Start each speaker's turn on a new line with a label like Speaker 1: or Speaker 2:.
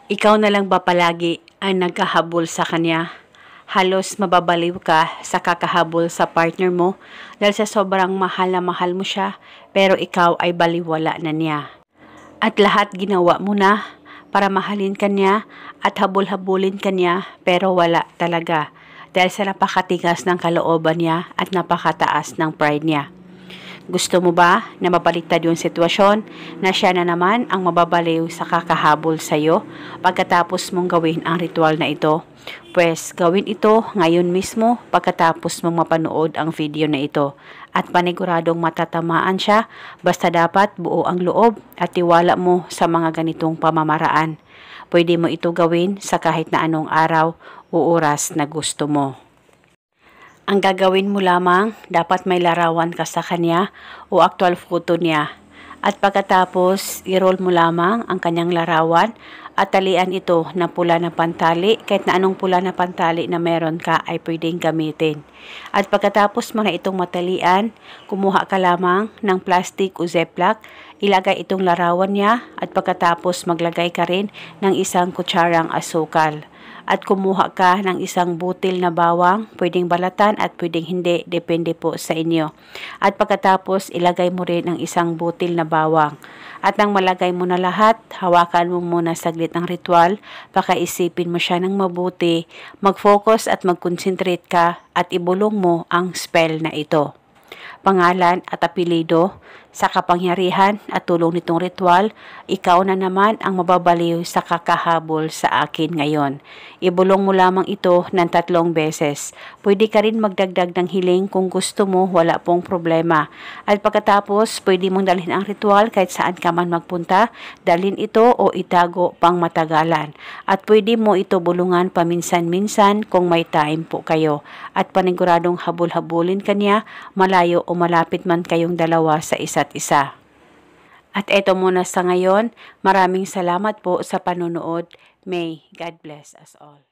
Speaker 1: Ikaw na lang ba palagi ang nagkahabol sa kanya? Halos mababaliw ka sa kakahabol sa partner mo dahil sa sobrang mahal na mahal mo siya pero ikaw ay baliwala na niya. At lahat ginawa mo na para mahalin kanya at habol-habulin kanya pero wala talaga dahil sa napakatigas ng kalooban niya at napakataas ng pride niya. Gusto mo ba na mabaliktad yung sitwasyon na siya na naman ang mababaliw sa kakahabol sa'yo pagkatapos mong gawin ang ritual na ito? Pwes gawin ito ngayon mismo pagkatapos mong mapanood ang video na ito at paniguradong matatamaan siya basta dapat buo ang loob at tiwala mo sa mga ganitong pamamaraan. Pwede mo ito gawin sa kahit na anong araw o oras na gusto mo. Ang gagawin mo lamang, dapat may larawan ka sa kanya o actual photo niya. At pagkatapos, i-roll mo lamang ang kanyang larawan at talian ito na pula na pantali. Kahit na anong pula na pantali na meron ka ay pwedeng gamitin. At pagkatapos mo na itong matalian, kumuha ka lamang ng plastic o ziplock, ilagay itong larawan niya at pagkatapos maglagay ka rin ng isang kutsarang asukal. At kumuha ka ng isang butil na bawang, pwedeng balatan at pwedeng hindi, depende po sa inyo. At pagkatapos, ilagay mo rin ang isang butil na bawang. At nang malagay mo na lahat, hawakan mo muna saglit ang ritual, pakaisipin mo siya ng mabuti, mag-focus at mag-concentrate ka at ibulong mo ang spell na ito. Pangalan at apelido, sa kapangyarihan at tulong nitong ritual, ikaw na naman ang mababaliw sa kakahabol sa akin ngayon. Ibulong mo lamang ito ng 3 beses. Pwede ka rin magdagdag ng hiling kung gusto mo, wala pong problema. At pagkatapos, pwede mong dalhin ang ritual kahit saan ka man magpunta, dalhin ito o itago pang matagalan. At pwede mo ito bulungan paminsan-minsan kung may time po kayo. At paniguradong habol-habulin kanya, malayo o malapit man kayong dalawa sa isa't isa. At eto muna sa ngayon, maraming salamat po sa panonood. May God bless us all.